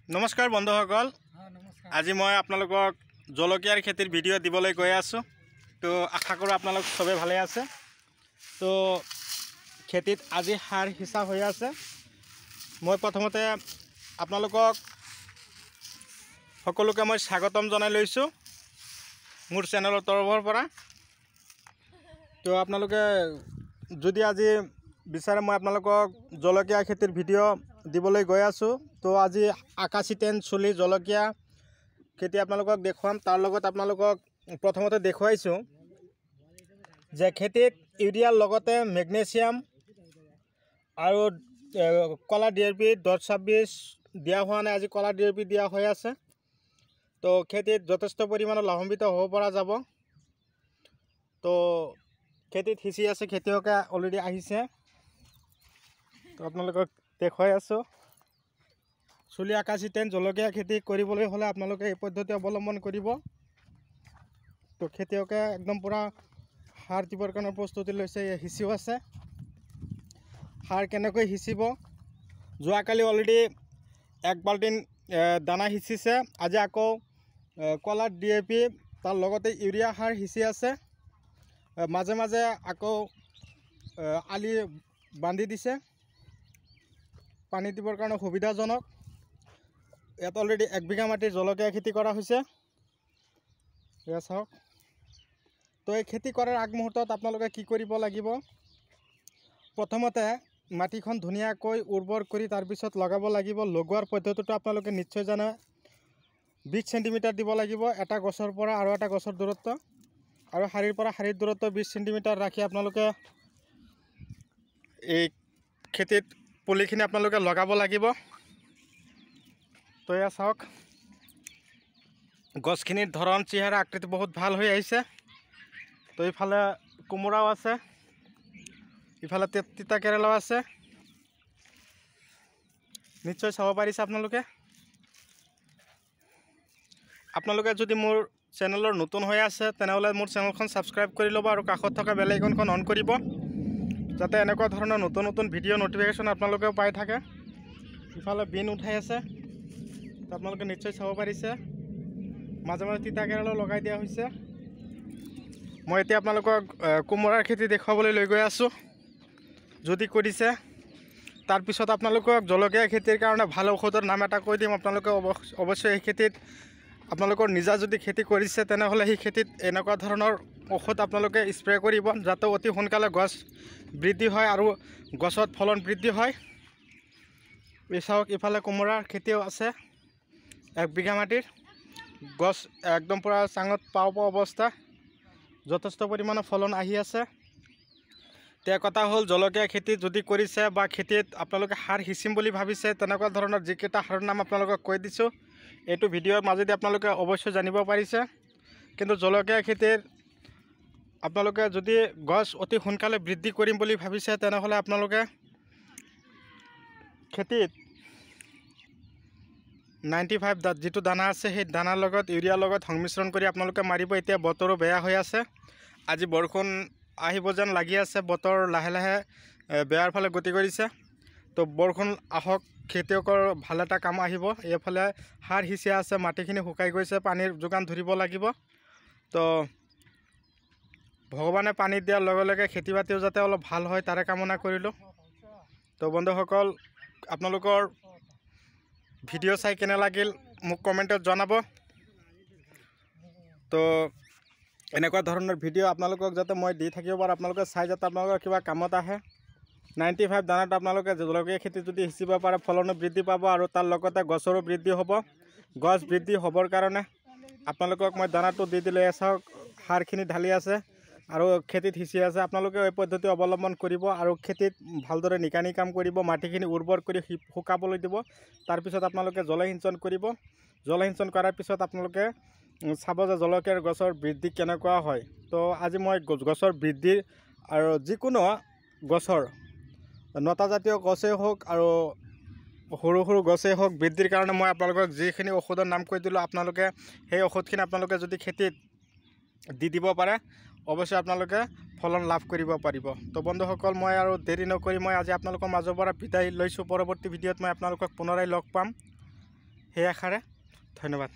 नमस्कार बंधुসকল আজি মই আপোনালোকক জলকীয়াৰ খেতিৰ ভিডিও দিবলৈ গৈ আছো তো আশা কৰো আপোনালোক সবে ভালে আছে তো খেতিত আজি হাৰ হিসাব হৈ আছে মই প্ৰথমতে আপোনালোকক সকলোকে মই স্বাগতম জনাই লৈছো মোৰ চেনেলৰ তৰফৰ পৰা তো আপোনালোকে যদি আজি বিচাৰে মই আপোনালোকক জলকীয়া খেতিৰ ভিডিও দিবলৈ গৈ আছো তো আজি আকাশী টেন চুলি জলকীয়া খেতি আপোনালোকক দেখুৱাম তাৰ লগত আপোনালোকক প্ৰথমতে দেখুৱাইছো যে খেতিত ইউৰিয়াৰ লগতে মেগনেছিয়াম আৰু কলা ডিএপি 1026 দিয়া হোৱা নাই আজি কলা ডিএপি দিয়া হৈ আছে তো খেতিত যথেষ্ট পৰিমাণৰ লাভান্বিত হ'ব পৰা যাব তো খেতিত হিচি আছে খেতিয়কে অলৰেডি আহিছে তো আপোনালোকক দেখুৱাই আছো চুলি আকাশী টেন জলকীয়া খেতি কৰিবলৈ হলে আপোনালোকে এই পদ্ধতি অৱলম্বন কৰিব তো খেতিয়কে একদম পুৰা সাৰ দিবৰ কাৰণে প্ৰস্তুতি লৈছে হিচিও আছে সাৰ কেনেকৈ হিচিব যোৱাকালি অলৰেডি এক বাল্টিন দানা হিচিছে আজি আকৌ কলা ডিএপি তাৰ লগতে ইউৰিয়া সাৰ হিচি আছে মাজে মাজে আকৌ আলি বান্ধি দিছে পানী দিবৰ কাৰণে সুবিধাজনক ইয়াত অলৰেডি 1 বিঘা মাটিৰ জলকীয়া খেতি কৰা হৈছে এয়া চাওক তো এই খেতি কৰাৰ আগ মুহূৰ্তত আপোনালোকে কি কৰিব লাগিব প্ৰথমতে মাটিখন ধুনীয়াকৈ উৰ্বৰ কৰি তাৰ পিছত লগাব লাগিব লগোৱাৰ পদ্ধতিটো আপোনালোকে নিশ্চয় জানে 20 সেন্টিমিটাৰ দিব লাগিব এটা গছৰ পৰা আৰু এটা গছৰ দূৰত্ব আৰু হাৰিৰ পৰা হাৰিৰ দূৰত্ব 20 সেন্টিমিটাৰ ৰাখি আপোনালোকে এই খেতিত পুলিখিনি আপোনালোকে লগাব লাগিব তো এয়া চাওক গছখিনিৰ ধৰণ চেহেৰা আকৃতি বহুত ভাল হৈ আহিছে তো ইফালে কোমোৰাও আছে ইফালে তিতা কেৰেলাও আছে নিশ্চয় চাব পাৰিছে আপোনালোকে যদি মোৰ চেনেলৰ নতুন হৈ আছে তেনেহলে মোৰ চেনেলখন সাবস্ক্ৰাইব কৰি ল'ব আৰু কাষত থকা বেল আইকনখন অন কৰিব যাতে এনেকুৱা ধৰণৰ নতুন নতুন ভিডিও নোটিফিকেশন আপোনালোকে পাই থাকে ইফালে বিন উঠাই আছে তো আপোনালোকে নিশ্চয় চাব পাৰিছে মাজে মাজে তিতা কেৰেলা লগাই দিয়া হৈছে মই এতিয়া আপোনালোকক কোমোৰাৰ খেতি দেখুৱাবলৈ লৈ গৈ আছো যদি কৰিছে তাৰ পিছত আপোনালোকক জলকীয়া খেতিৰ কাৰণে ভাল ঔষধৰ নাম এটা কৈ দিম আপোনালোকে অৱশ্যই এই খেতিত আপোনালোকৰ নিজা যদি খেতি কৰিছে তেনেহলে এই খেতিত এনেকুৱা ধৰণৰ ঔষধ আপোনালোকে স্প্ৰে কৰিব যাতে অতি সোনকালে গছ বৃদ্ধি হয় আৰু গছত ফলন বৃদ্ধি হয় এই চাওক ইফালে কোমোৰাৰ খেতিও আছে 1 বিঘা মাটিৰ গছ একদম পুৰা চাঙত পাও অৱস্থা যথেষ্ট পৰিমাণৰ ফলন আহি আছে তে কথা হল জলকীয়া খেতি যদি কৰিছে বা খেতিত আপোনালোকে সাৰ হিচিম বুলি ভাবিছে তেনেকুৱা ধৰণৰ যিকেইটা সাৰৰ নাম আপোনালোকক কৈ দিছো এইটো ভিডিওৰ মাজেদি আপোনালোকে অৱশ্যই জানিব পাৰিছে কিন্তু জলকীয়া খেতিৰ আপোনালোকে যদি গছ অতি সোনকালে বৃদ্ধি কৰিম বুলি ভাবিছে তেনেহলে আপোনালোকে খেতিত 95 যেটো দানা আছে সেই দানাৰ লগত ইউৰিয়াৰ লগত সংমিশ্ৰণ কৰি আপোনালোকে মাৰিব এতিয়া বতৰো বেয়া হৈ আছে আজি বৰষুণ আহিব যেন লাগি আছে বতৰ লাহে লাহে বেয়াৰ ফালে গতি কৰিছে তো বৰষুণ আহক খেতিয়কৰ ভাল এটা কাম আহিব এফালে সাৰ হিচি আছে মাটিখিনি শুকাই গৈছে পানীৰ যোগান ধৰিব লাগিব তো ভগৱানে পানী দিয়াৰ লগে লগে খেতি বাতিও যাতে অলপ ভাল হয় তাৰে কামনা কৰিলো তো বন্ধুসকল আপোনালোকৰ ভিডিও চাই কেনে লাগিল মোক কমেন্টত জনাব তো এনেকুৱা ধৰণৰ ভিডিও আপোনালোকক যাতে মই দি থাকিব পাৰো আপোনালোকে চাই যাতে আপোনালোকৰ কিবা কামত আহে 95 দানাটো আপোনালোকে জলকীয়া খেতি যদি হিচিব পাৰে ফলন বৃদ্ধি পাব আৰু তাৰ লগতে গছৰো বৃদ্ধি হ'ব গছ বৃদ্ধি হ'বৰ কাৰণে আপোনালোকক মই দানাটো দি দিলে চাওক সাৰখিনি ঢালি আছে আৰু খেতিত হিচি আছে আপোনালোকে এই পদ্ধতি অৱলম্বন কৰিব আৰু খেতিত ভালদৰে নিকানি কাম কৰিব মাটিখিনি উৰ্বৰ কৰি শুকাবলৈ দিব তাৰ পিছত আপোনালোকে জলসিঞ্চন কৰিব জলসিঞ্চন কৰাৰ পিছত আপোনালোকে চাব যে জলকীয়াৰ গছৰ বৃদ্ধি কেনেকুৱা হয় তো আজি মই গছৰ বৃদ্ধি আৰু যিকোনো গছৰ নতা জাতীয় গছে হোক আৰু সৰু সৰু গছে হোক বৃদ্ধিৰ কাৰণে মই আপোনালোকক যিখিনি ঔষধৰ নাম কৈ দিলো আপোনালোকে সেই ঔষধখিনি আপোনালোকে যদি খেতিত দি দিব পাৰে অৱশ্যই আপোনালোকে ফলন লাভ কৰিব পাৰিব তো বন্ধুসকল মই আৰু দেৰি নকৰি মই আজি আপোনালোকৰ মাজৰ পৰা বিদায় লৈছো পৰৱৰ্তী ভিডিঅ'ত মই আপোনালোকক পুনৰাই লগ পাম সেই আশাৰে ধন্যবাদ।